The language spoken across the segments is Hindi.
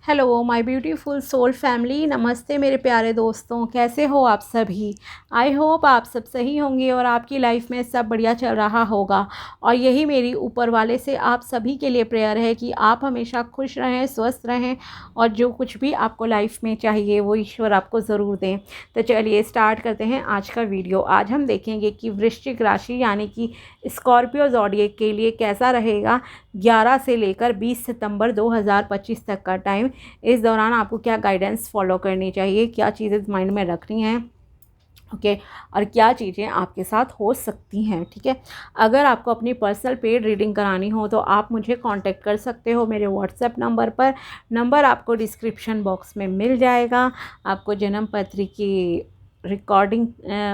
Hello my beautiful soul family, नमस्ते मेरे प्यारे दोस्तों। कैसे हो आप सभी? आई होप आप सब सही होंगे और आपकी लाइफ में सब बढ़िया चल रहा होगा। और यही मेरी ऊपर वाले से आप सभी के लिए प्रेयर है कि आप हमेशा खुश रहें, स्वस्थ रहें और जो कुछ भी आपको लाइफ में चाहिए वो ईश्वर आपको ज़रूर दें। तो चलिए स्टार्ट करते हैं आज का वीडियो। आज हम देखेंगे कि वृश्चिक राशि यानी कि स्कॉर्पियो ज़ोडिएक के लिए कैसा रहेगा 11 से लेकर 20 सितंबर 2025 तक का टाइम। इस दौरान आपको क्या गाइडेंस फॉलो करनी चाहिए, क्या चीज़ें माइंड में रखनी है, ओके और क्या चीज़ें आपके साथ हो सकती हैं। ठीक है, अगर आपको अपनी पर्सनल पेड रीडिंग करानी हो तो आप मुझे कांटेक्ट कर सकते हो मेरे व्हाट्सएप नंबर पर। नंबर आपको डिस्क्रिप्शन बॉक्स में मिल जाएगा। आपको जन्म पत्री की रिकॉर्डिंग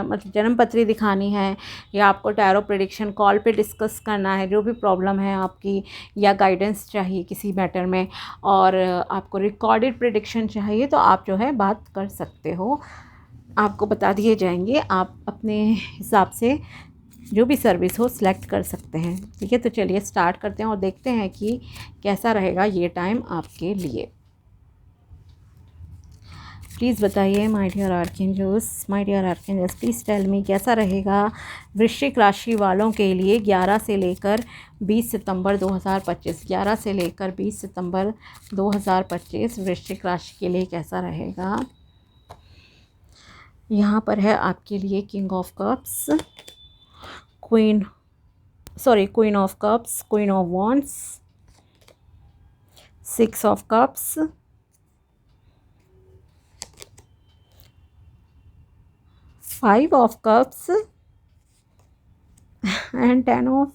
मतलब जन्म पत्री दिखानी है या आपको टैरो प्रेडिक्शन कॉल पे डिस्कस करना है, जो भी प्रॉब्लम है आपकी, या गाइडेंस चाहिए किसी मैटर में और आपको रिकॉर्डेड प्रेडिक्शन चाहिए तो आप जो है बात कर सकते हो। आपको बता दिए जाएंगे, आप अपने हिसाब से जो भी सर्विस हो सिलेक्ट कर सकते हैं। ठीक है, तो चलिए स्टार्ट करते हैं और देखते हैं कि कैसा रहेगा ये टाइम आपके लिए। प्लीज़ बताइए my dear archangels, my dear archangels please tell me कैसा रहेगा वृश्चिक राशि वालों के लिए 11 से लेकर 20 सितंबर 2025। 11 से लेकर 20 सितंबर 2025 वृश्चिक राशि के लिए कैसा रहेगा। यहाँ पर है आपके लिए king of cups, queen of cups, queen of wands, 6 of cups, 5 of cups and 10 of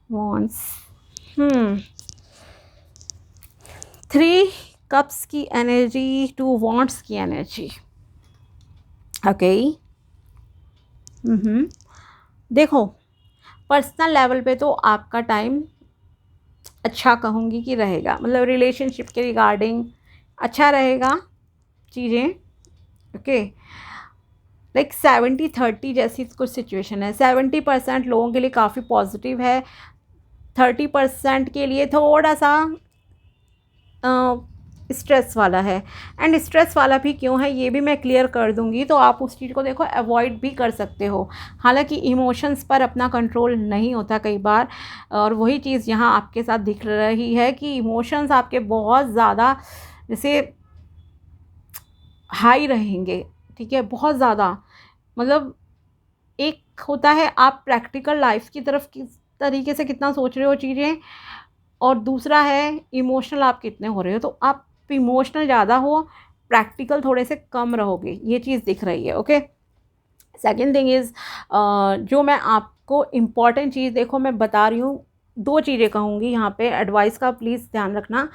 wands. 3 cups की एनर्जी, 2 वॉन्ड्स की एनर्जी। ओके, देखो पर्सनल लेवल पे तो आपका टाइम अच्छा कहूँगी कि रहेगा, मतलब रिलेशनशिप के रिगार्डिंग अच्छा रहेगा चीज़ें। ओके, लाइक 70-30 जैसी कुछ सिचुएशन है। 70% लोगों के लिए काफ़ी पॉजिटिव है, 30% के लिए थोड़ा सा स्ट्रेस वाला है। एंड स्ट्रेस वाला भी क्यों है ये भी मैं क्लियर कर दूंगी, तो आप उस चीज़ को देखो अवॉइड भी कर सकते हो। हालांकि इमोशंस पर अपना कंट्रोल नहीं होता कई बार, और वही चीज़ यहाँ आपके साथ दिख रही है कि इमोशंस आपके बहुत ज़्यादा जैसे हाई रहेंगे। ठीक है, बहुत ज़्यादा, मतलब एक होता है आप प्रैक्टिकल लाइफ की तरफ किस तरीके से कितना सोच रहे हो चीज़ें, और दूसरा है इमोशनल आप कितने हो रहे हो। तो आप इमोशनल ज़्यादा हो, प्रैक्टिकल थोड़े से कम रहोगे, ये चीज़ दिख रही है। ओके, सेकेंड थिंग इज़ जो मैं आपको इम्पॉर्टेंट चीज़, देखो मैं बता रही हूँ, 2 चीज़ें कहूँगी यहाँ पे एडवाइस का, प्लीज़ ध्यान रखना।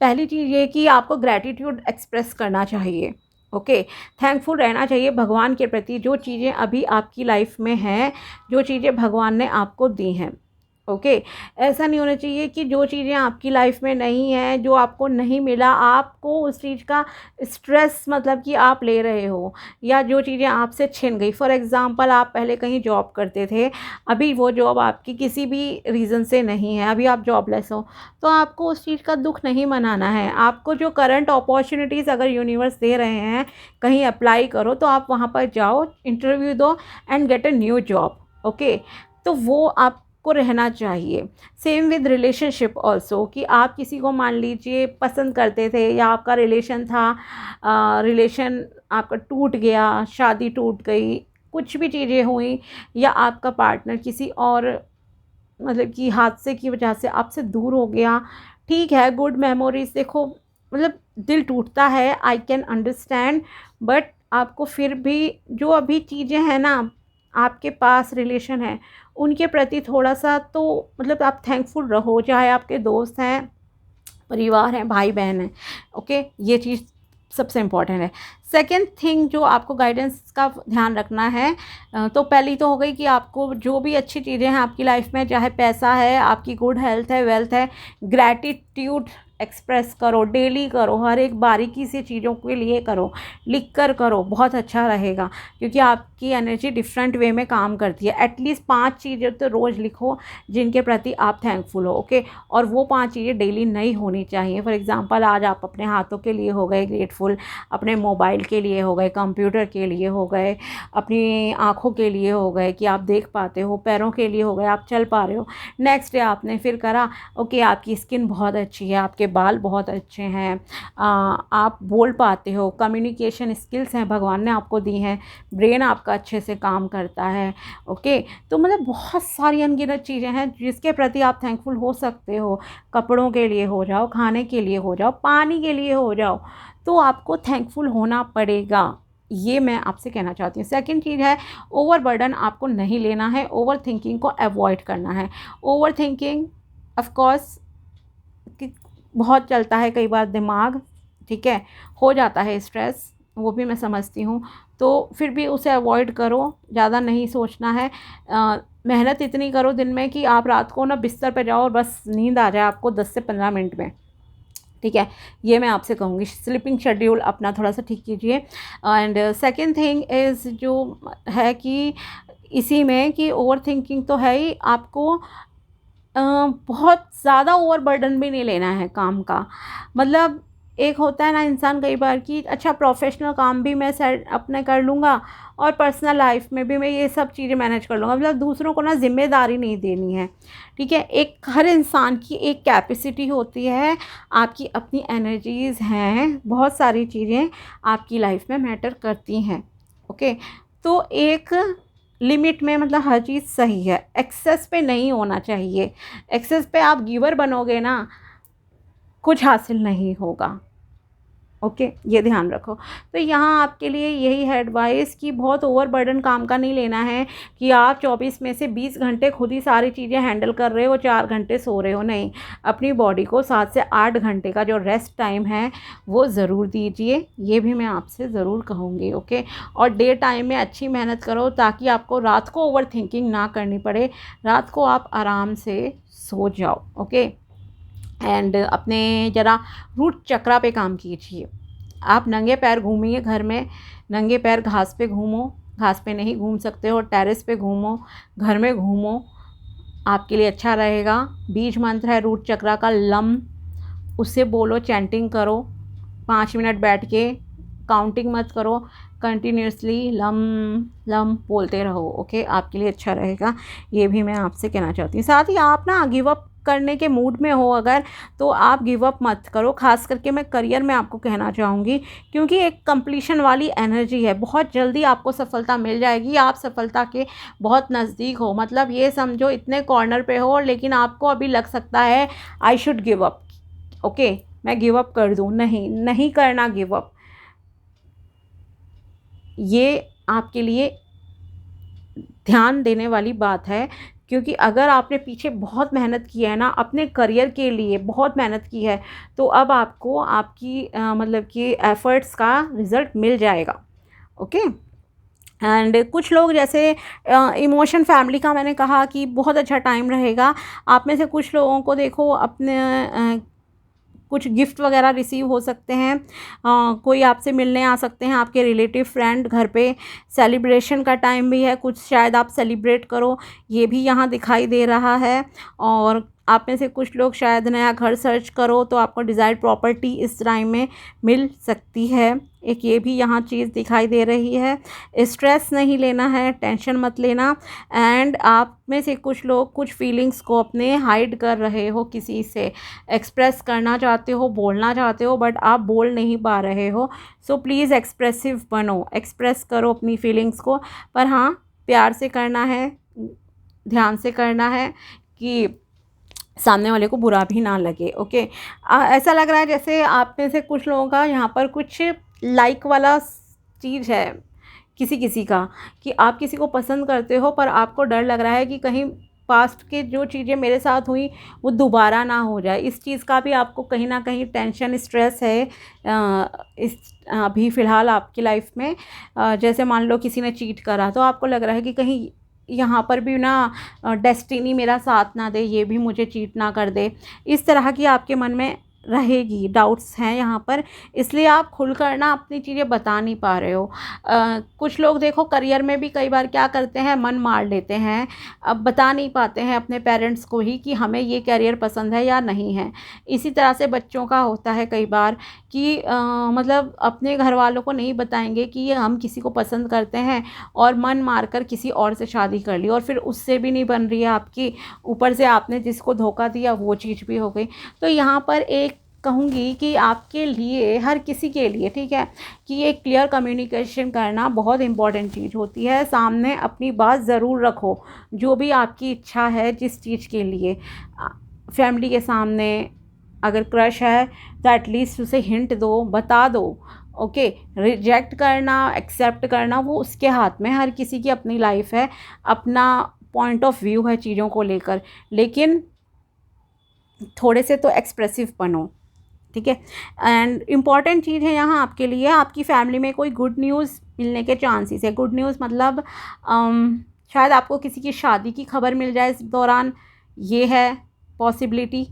पहली चीज़ ये कि आपको ग्रैटिट्यूड एक्सप्रेस करना चाहिए। ओके, थैंकफुल रहना चाहिए भगवान के प्रति, जो चीज़ें अभी आपकी लाइफ में हैं, जो चीज़ें भगवान ने आपको दी हैं। ओके, ऐसा नहीं होना चाहिए कि जो चीज़ें आपकी लाइफ में नहीं है, जो आपको नहीं मिला, आपको उस चीज़ का स्ट्रेस मतलब कि आप ले रहे हो, या जो चीज़ें आपसे छिन गई। फॉर एग्ज़ाम्पल, आप पहले कहीं जॉब करते थे, अभी वो जॉब आपकी किसी भी रीज़न से नहीं है, अभी आप जॉबलेस हो, तो आपको उस चीज़ का दुख नहीं मनाना है। आपको जो करंट अपॉर्चुनिटीज़ अगर यूनिवर्स दे रहे हैं, कहीं अप्लाई करो तो आप वहाँ पर जाओ, इंटरव्यू दो and get a new job. Okay, तो वो आप को रहना चाहिए। सेम विद रिलेशनशिप ऑल्सो, कि आप किसी को मान लीजिए पसंद करते थे या आपका रिलेशन था, रिलेशन आपका टूट गया, शादी टूट गई, कुछ भी चीज़ें हुई, या आपका पार्टनर किसी और मतलब कि हादसे की वजह से आपसे दूर हो गया। ठीक है, गुड मेमोरीज, देखो मतलब दिल टूटता है, आई कैन अंडरस्टैंड, बट आपको फिर भी जो अभी चीज़ें हैं ना आपके पास, रिलेशन है, उनके प्रति थोड़ा सा तो मतलब आप थैंकफुल रहो, चाहे आपके दोस्त हैं, परिवार हैं, भाई बहन हैं। ओके, ये चीज़ सबसे इम्पॉर्टेंट है। सेकेंड थिंग जो आपको गाइडेंस का ध्यान रखना है, तो पहली तो हो गई कि आपको जो भी अच्छी चीज़ें हैं आपकी लाइफ में, चाहे पैसा है, आपकी गुड हेल्थ है, वेल्थ है, ग्रैटिट्यूड एक्सप्रेस करो, डेली करो, हर एक बारीकी से चीज़ों के लिए करो, लिख कर करो, बहुत अच्छा रहेगा, क्योंकि आपकी एनर्जी डिफरेंट वे में काम करती है। एटलीस्ट 5 चीज़ें तो रोज़ लिखो जिनके प्रति आप थैंकफुल हो, ओके। और वो 5 चीज़ें डेली नहीं होनी चाहिए। फॉर एग्जांपल आज आप अपने हाथों के लिए हो गए ग्रेटफुल, अपने मोबाइल के लिए हो गए, कंप्यूटर के लिए हो गए, अपनी आँखों के लिए हो गए कि आप देख पाते हो, पैरों के लिए हो गए, आप चल पा रहे हो। नेक्स्ट डे आपने फिर करा, ओके आपकी स्किन बहुत अच्छी है, आपके बाल बहुत अच्छे हैं, आप बोल पाते हो, कम्युनिकेशन स्किल्स हैं भगवान ने आपको दी हैं, ब्रेन आपका अच्छे से काम करता है, ओके। तो मतलब बहुत सारी अनगिनत चीज़ें हैं जिसके प्रति आप थैंकफुल हो सकते हो। कपड़ों के लिए हो जाओ, खाने के लिए हो जाओ, पानी के लिए हो जाओ, तो आपको थैंकफुल होना पड़ेगा। ये मैं आपसे कहना चाहती हूँ। सेकंड चीज़ है, ओवर बर्डन आपको नहीं लेना है, ओवर थिंकिंग को अवॉइड करना है। ओवर थिंकिंग ऑफ कोर्स बहुत चलता है कई बार दिमाग, ठीक है, हो जाता है स्ट्रेस, वो भी मैं समझती हूँ। तो फिर भी उसे अवॉइड करो, ज़्यादा नहीं सोचना है। मेहनत इतनी करो दिन में कि आप रात को ना बिस्तर पे जाओ और बस नींद आ जाए आपको 10 से 15 मिनट में, ठीक है। ये मैं आपसे कहूँगी, स्लीपिंग शेड्यूल अपना थोड़ा सा ठीक कीजिए। एंड सेकंड थिंग इज़ जो है कि इसी में कि ओवर थिंकिंग तो है ही, आपको बहुत ज़्यादा ओवर बर्डन भी नहीं लेना है काम का। मतलब एक होता है ना इंसान कई बार कि अच्छा प्रोफेशनल काम भी मैं सेट अपने कर लूँगा और पर्सनल लाइफ में भी मैं ये सब चीज़ें मैनेज कर लूँगा, मतलब दूसरों को ना ज़िम्मेदारी नहीं देनी है, ठीक है। एक हर इंसान की एक कैपेसिटी होती है, आपकी अपनी एनर्जीज़ हैं, बहुत सारी चीज़ें आपकी लाइफ में मैटर करती हैं, ओके। तो एक लिमिट में, मतलब हर चीज़ सही है, एक्सेस पे नहीं होना चाहिए। एक्सेस पे आप गिवर बनोगे ना, कुछ हासिल नहीं होगा, ओके, ये ध्यान रखो। तो यहाँ आपके लिए यही है एडवाइस कि बहुत ओवर बर्डन काम का नहीं लेना है कि आप 24 में से 20 घंटे खुद ही सारी चीज़ें हैंडल कर रहे हो, 4 घंटे सो रहे हो, नहीं। अपनी बॉडी को 7 से 8 घंटे का जो रेस्ट टाइम है वो ज़रूर दीजिए, ये भी मैं आपसे ज़रूर कहूँगी, ओके। और डे टाइम में अच्छी मेहनत करो ताकि आपको रात को ओवर थिंकिंग ना करनी पड़े, रात को आप आराम से सो जाओ, ओके। एंड अपने ज़रा रूट चक्रा पे काम कीजिए। आप नंगे पैर घूमिए घर में, नंगे पैर घास पे घूमो, घास पे नहीं घूम सकते हो टेरेस पे घूमो, घर में घूमो, आपके लिए अच्छा रहेगा। बीज मंत्र है रूट चक्रा का लम, उससे बोलो, चैंटिंग करो, 5 मिनट बैठ के, काउंटिंग मत करो, कंटिन्यूसली लम लम बोलते रहो, ओके, आपके लिए अच्छा रहेगा। ये भी मैं आपसे कहना चाहती हूँ। साथ ही आप ना गिव अप करने के मूड में हो अगर, तो आप गिव अप मत करो। ख़ास करके मैं करियर में आपको कहना चाहूँगी, क्योंकि एक कंप्लीशन वाली एनर्जी है, बहुत जल्दी आपको सफलता मिल जाएगी, आप सफलता के बहुत नज़दीक हो। मतलब ये समझो इतने कॉर्नर पे हो, लेकिन आपको अभी लग सकता है I should give up, okay, मैं गिव अप कर दूँ। नहीं, नहीं करना गिव अप। ये आपके लिए ध्यान देने वाली बात है, क्योंकि अगर आपने पीछे बहुत मेहनत की है ना, अपने करियर के लिए बहुत मेहनत की है, तो अब आपको आपकी मतलब कि एफ़र्ट्स का रिज़ल्ट मिल जाएगा, ओके। एंड कुछ लोग जैसे इमोशन फैमिली का मैंने कहा कि बहुत अच्छा टाइम रहेगा। आप में से कुछ लोगों को देखो अपने कुछ गिफ्ट वगैरह रिसीव हो सकते हैं, कोई आपसे मिलने आ सकते हैं, आपके रिलेटिव फ्रेंड घर पे। सेलिब्रेशन का टाइम भी है, कुछ शायद आप सेलिब्रेट करो, ये भी यहाँ दिखाई दे रहा है। और आप में से कुछ लोग शायद नया घर सर्च करो, तो आपको डिज़ायर्ड प्रॉपर्टी इस टाइम में मिल सकती है, एक ये भी यहाँ चीज़ दिखाई दे रही है। स्ट्रेस नहीं लेना है, टेंशन मत लेना। एंड आप में से कुछ लोग कुछ फीलिंग्स को अपने हाइड कर रहे हो, किसी से एक्सप्रेस करना चाहते हो, बोलना चाहते हो, बट आप बोल नहीं पा रहे हो। सो प्लीज़ एक्सप्रेसिव बनो, एक्सप्रेस करो अपनी फीलिंग्स को, पर हाँ प्यार से करना है, ध्यान से करना है कि सामने वाले को बुरा भी ना लगे, ओके। ऐसा लग रहा है जैसे आप में से कुछ लोगों का यहाँ पर कुछ लाइक वाला चीज़ है किसी किसी का, कि आप किसी को पसंद करते हो, पर आपको डर लग रहा है कि कहीं पास्ट के जो चीज़ें मेरे साथ हुई वो दोबारा ना हो जाए। इस चीज़ का भी आपको कहीं ना कहीं टेंशन, स्ट्रेस है इस अभी फ़िलहाल आपकी लाइफ में। जैसे मान लो किसी ने चीट करा, तो आपको लग रहा है कि कहीं यहाँ पर भी ना डेस्टिनी मेरा साथ ना दे, ये भी मुझे चीट ना कर दे। इस तरह की आपके मन में रहेगी, डाउट्स हैं यहाँ पर, इसलिए आप खुलकर ना अपनी चीज़ें बता नहीं पा रहे हो। कुछ लोग देखो करियर में भी कई बार क्या करते हैं, मन मार लेते हैं, अब बता नहीं पाते हैं अपने पेरेंट्स को ही कि हमें ये करियर पसंद है या नहीं है। इसी तरह से बच्चों का होता है कई बार कि मतलब अपने घर वालों को नहीं बताएंगे कि ये हम किसी को पसंद करते हैं, और मन मार कर किसी और से शादी कर ली, और फिर उससे भी नहीं बन रही है आपकी, ऊपर से आपने जिसको धोखा दिया वो चीज़ भी हो गई। तो यहाँ पर एक कहूँगी कि आपके लिए, हर किसी के लिए, ठीक है, कि ये क्लियर कम्युनिकेशन करना बहुत इम्पॉर्टेंट चीज़ होती है। सामने अपनी बात ज़रूर रखो, जो भी आपकी इच्छा है जिस चीज़ के लिए। फैमिली के सामने अगर क्रश है तो एटलीस्ट उसे हिंट दो, बता दो। ओके, रिजेक्ट करना, एक्सेप्ट करना, वो उसके हाथ में। हर किसी की अपनी लाइफ है, अपना पॉइंट ऑफ व्यू है चीज़ों को लेकर, लेकिन थोड़े से तो एक्सप्रेसिव बनो, ठीक है। एंड इम्पॉर्टेंट चीज़ है यहाँ आपके लिए, आपकी फैमिली में कोई गुड न्यूज़ मिलने के चांसेस है। गुड न्यूज़ मतलब शायद आपको किसी की शादी की खबर मिल जाए इस दौरान, ये है पॉसिबिलिटी।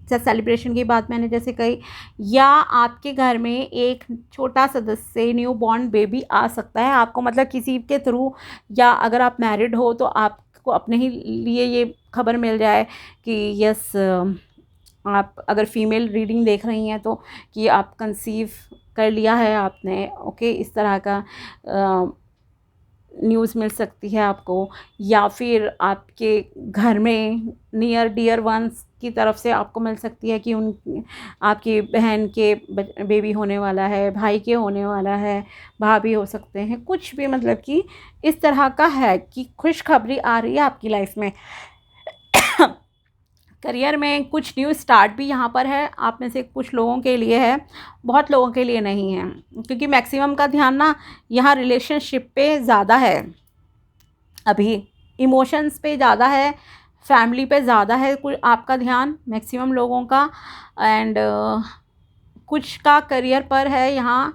सेलिब्रेशन की बात मैंने जैसे कही, या आपके घर में एक छोटा सदस्य, न्यू बॉर्न बेबी आ सकता है आपको, मतलब किसी के थ्रू, या अगर आप मैरिड हो तो आपको अपने ही लिए ये खबर मिल जाए कि यस, आप अगर फीमेल रीडिंग देख रही हैं तो कि आप कंसीव कर लिया है आपने। ओके, इस तरह का न्यूज़ मिल सकती है आपको। या फिर आपके घर में नियर डियर वंस की तरफ से आपको मिल सकती है कि उन आपकी बहन के बेबी होने वाला है, भाई के होने वाला है, भाभी हो सकते हैं, कुछ भी, मतलब कि इस तरह का है कि खुशखबरी आ रही है आपकी लाइफ में। करियर में कुछ न्यू स्टार्ट भी यहाँ पर है, आप में से कुछ लोगों के लिए है, बहुत लोगों के लिए नहीं है, क्योंकि मैक्सिमम का ध्यान ना यहाँ रिलेशनशिप पे ज़्यादा है, अभी इमोशंस पे ज़्यादा है, फैमिली पे ज़्यादा है कुछ आपका ध्यान, मैक्सिमम लोगों का। एंड कुछ का करियर पर है यहाँ।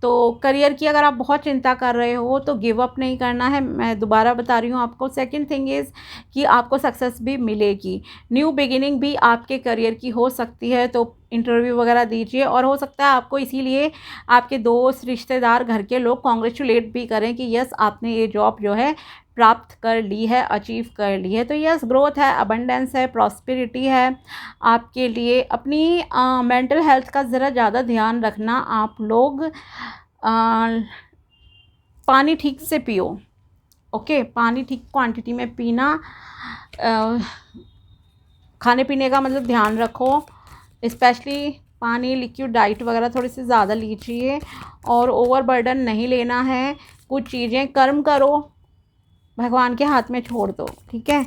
तो करियर की अगर आप बहुत चिंता कर रहे हो तो गिव अप नहीं करना है, मैं दोबारा बता रही हूँ आपको। सेकंड थिंग इज़ कि आपको सक्सेस भी मिलेगी, न्यू बिगिनिंग भी आपके करियर की हो सकती है, तो इंटरव्यू वगैरह दीजिए। और हो सकता है आपको इसीलिए आपके दोस्त, रिश्तेदार, घर के लोग कॉन्ग्रेचुलेट भी करें कि यस, आपने ये जॉब जो है प्राप्त कर ली है, अचीव कर ली है। तो यस, ग्रोथ है, अबंडेंस है, प्रॉस्पेरिटी है आपके लिए। अपनी मेंटल हेल्थ का ज़रा ज़्यादा ध्यान रखना आप लोग। पानी ठीक से पियो, ओके, पानी ठीक क्वांटिटी में पीना। खाने पीने का मतलब ध्यान रखो, स्पेशली पानी, लिक्विड डाइट वगैरह थोड़ी सी ज़्यादा लीजिए, और ओवर बर्डन नहीं लेना है। कुछ चीज़ें कर्म करो, भगवान के हाथ में छोड़ दो, ठीक है।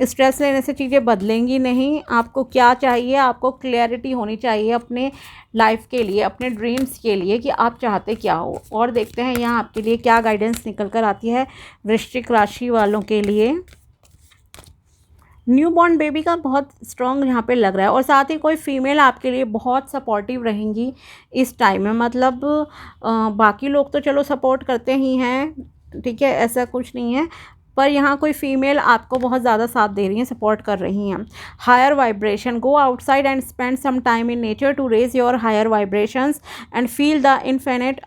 स्ट्रेस लेने से चीज़ें बदलेंगी नहीं। आपको क्या चाहिए, आपको क्लैरिटी होनी चाहिए अपने लाइफ के लिए, अपने ड्रीम्स के लिए, कि आप चाहते क्या हो। और देखते हैं यहाँ आपके लिए क्या गाइडेंस निकल कर आती है वृश्चिक राशि वालों के लिए। न्यू बॉर्न बेबी का बहुत स्ट्रॉन्ग यहाँ पे लग रहा है, और साथ ही कोई फीमेल आपके लिए बहुत सपोर्टिव रहेंगी इस टाइम में। मतलब बाकी लोग तो चलो सपोर्ट करते ही हैं, ठीक है, ऐसा कुछ नहीं है, पर यहाँ कोई फीमेल आपको बहुत ज़्यादा साथ दे रही हैं, सपोर्ट कर रही हैं। Higher vibration, go outside and spend some time in nature to raise your higher vibrations and feel the infinite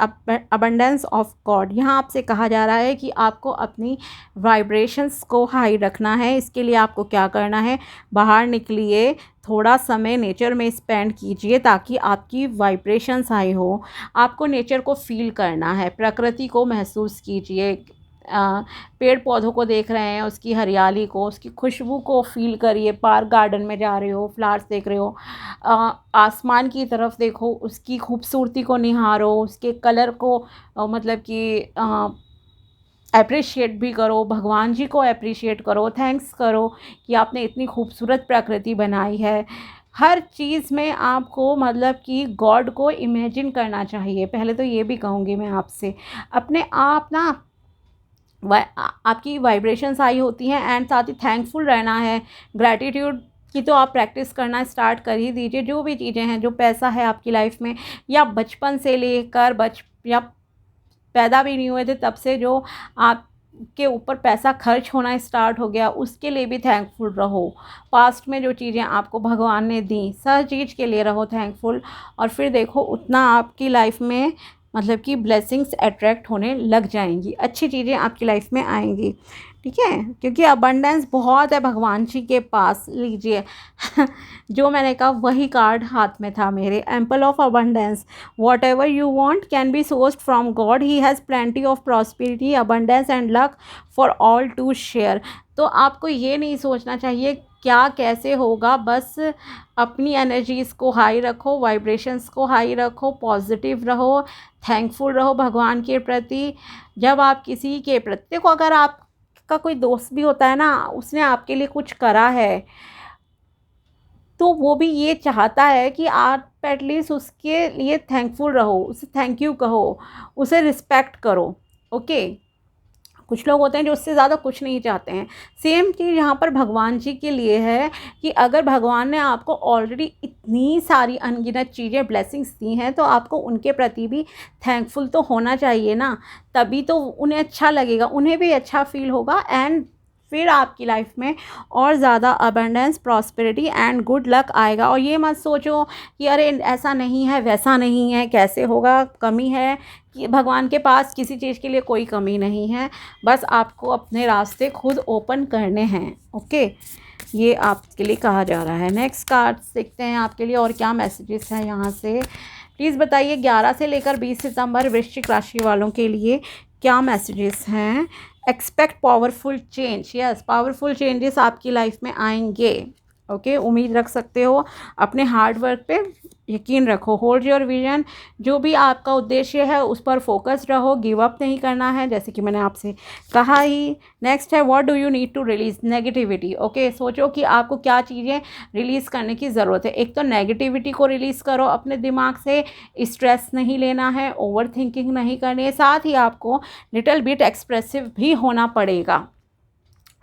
abundance of God. यहाँ आपसे कहा जा रहा है कि आपको अपनी वाइब्रेशंस को हाई रखना है। इसके लिए आपको क्या करना है, बाहर निकलिए, थोड़ा समय नेचर में स्पेंड कीजिए ताकि आपकी वाइब्रेशंस हाई हो। आपको नेचर को फील करना है, प्रकृति को महसूस कीजिए। पेड़ पौधों को देख रहे हैं, उसकी हरियाली को, उसकी खुशबू को फील करिए। पार्क गार्डन में जा रहे हो, फ्लावर्स देख रहे हो, आसमान की तरफ देखो, उसकी खूबसूरती को निहारो, उसके कलर को मतलब कि अप्रिशिएट भी करो, भगवान जी को अप्रिशिएट करो, थैंक्स करो कि आपने इतनी खूबसूरत प्रकृति बनाई है। हर चीज़ में आपको मतलब कि गॉड को इमेजिन करना चाहिए। पहले तो ये भी कहूँगी मैं आपसे, अपने आप ना आपकी वाइब्रेशंस हाई होती हैं, एंड साथ ही थैंकफुल रहना है। ग्रैटिट्यूड की तो आप प्रैक्टिस करना स्टार्ट कर ही दीजिए। जो भी चीज़ें हैं, जो पैसा है आपकी लाइफ में, या बचपन से लेकर या पैदा भी नहीं हुए थे तब से जो आप के ऊपर पैसा खर्च होना स्टार्ट हो गया, उसके लिए भी थैंकफुल रहो। पास्ट में जो चीज़ें आपको भगवान ने दी, हर चीज़ के लिए रहो थैंकफुल। और फिर देखो उतना आपकी लाइफ में मतलब कि ब्लेसिंग्स अट्रैक्ट होने लग जाएंगी, अच्छी चीज़ें आपकी लाइफ में आएंगी। ठीक है, क्योंकि अबंडेंस बहुत है भगवान जी के पास। लीजिए जो मैंने कहा वही कार्ड हाथ में था मेरे, ample of abundance. Whatever you want can be sourced from God, he has plenty of prosperity, abundance and luck for all to share. तो आपको ये नहीं सोचना चाहिए क्या कैसे होगा, बस अपनी एनर्जीज़ को हाई रखो, वाइब्रेशंस को हाई रखो, पॉजिटिव रहो, थैंकफुल रहो भगवान के प्रति। जब आप किसी के प्रति देखो, अगर आपका कोई दोस्त भी होता है ना, उसने आपके लिए कुछ करा है, तो वो भी ये चाहता है कि आप एटलीस्ट उसके लिए थैंकफुल रहो, उसे थैंक यू कहो, उसे रिस्पेक्ट करो। ओके, कुछ लोग होते हैं जो उससे ज़्यादा कुछ नहीं चाहते हैं। सेम चीज़ यहाँ पर भगवान जी के लिए है कि अगर भगवान ने आपको ऑलरेडी इतनी सारी अनगिनत चीज़ें ब्लेसिंग्स दी हैं, तो आपको उनके प्रति भी थैंकफुल तो होना चाहिए ना, तभी तो उन्हें अच्छा लगेगा, उन्हें भी अच्छा फील होगा। एंड फिर आपकी लाइफ में और ज़्यादा abundance, prosperity and good luck आएगा। और ये मत सोचो कि अरे ऐसा नहीं है, वैसा नहीं है, कैसे होगा, कमी है, कि भगवान के पास किसी चीज़ के लिए कोई कमी नहीं है। बस आपको अपने रास्ते खुद ओपन करने हैं। ओके, ये आपके लिए कहा जा रहा है। नेक्स्ट कार्ड देखते हैं आपके लिए और क्या मैसेजेस हैं यहाँ से। प्लीज़ बताइए 11 से लेकर 20 सितंबर वृश्चिक राशि वालों के लिए क्या मैसेजेस हैं। Expect powerful change, yes powerful changes आपकी लाइफ में आएंगे। ओके, उम्मीद रख सकते हो, अपने हार्ड वर्क पे यकीन रखो, होल्ड योर विजन, जो भी आपका उद्देश्य है उस पर फोकस रहो, गिव अप नहीं करना है, जैसे कि मैंने आपसे कहा ही। नेक्स्ट है what do you need to release negativity. Okay, सोचो कि आपको क्या चीज़ें रिलीज़ करने की ज़रूरत है। एक तो नेगेटिविटी को रिलीज़ करो अपने दिमाग से, स्ट्रेस नहीं लेना है, ओवर थिंकिंग नहीं करनी है, साथ ही आपको लिटिल बिट एक्सप्रेसिव भी होना पड़ेगा।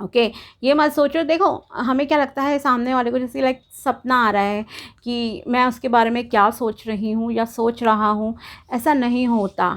ओके, ये मत सोचो, देखो हमें क्या लगता है सामने वाले को, जैसे लाइक सपना आ रहा है कि मैं उसके बारे में क्या सोच रही हूँ या सोच रहा हूँ, ऐसा नहीं होता।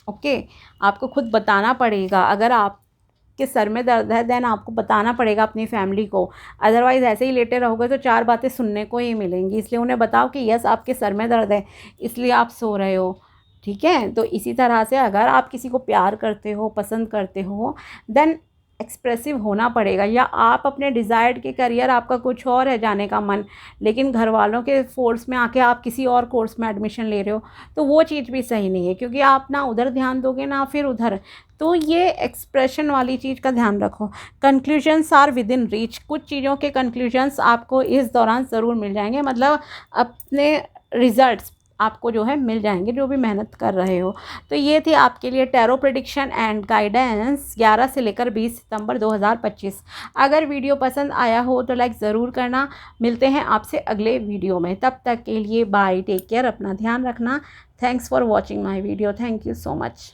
ओके, आपको खुद बताना पड़ेगा। अगर आपके सर में दर्द है देन आपको बताना पड़ेगा अपनी फैमिली को, अदरवाइज़ ऐसे ही लेटे रहोगे तो 4 बातें सुनने को ही मिलेंगी। इसलिए उन्हें बताओ कि यस आपके सर में दर्द है इसलिए आप सो रहे हो। ठीक है, तो इसी तरह से अगर आप किसी को प्यार करते हो, पसंद करते हो, देन एक्सप्रेसिव होना पड़ेगा। या आप अपने डिज़ायर्ड के करियर, आपका कुछ और है जाने का मन, लेकिन घर वालों के फोर्स में आके आप किसी और कोर्स में एडमिशन ले रहे हो, तो वो चीज़ भी सही नहीं है, क्योंकि आप ना उधर ध्यान दोगे ना फिर उधर। तो ये एक्सप्रेशन वाली चीज़ का ध्यान रखो। Conclusions are within reach, कुछ चीज़ों के कंक्लूजन्स आपको इस दौरान ज़रूर मिल जाएंगे, मतलब अपने रिजल्ट्स आपको जो है मिल जाएंगे, जो भी मेहनत कर रहे हो। तो ये थी आपके लिए टैरो प्रेडिक्शन एंड गाइडेंस 11 से लेकर 20 सितंबर 2025। अगर वीडियो पसंद आया हो तो लाइक ज़रूर करना। मिलते हैं आपसे अगले वीडियो में, तब तक के लिए बाय, टेक केयर, अपना ध्यान रखना। Thanks for watching my video, thank you so much.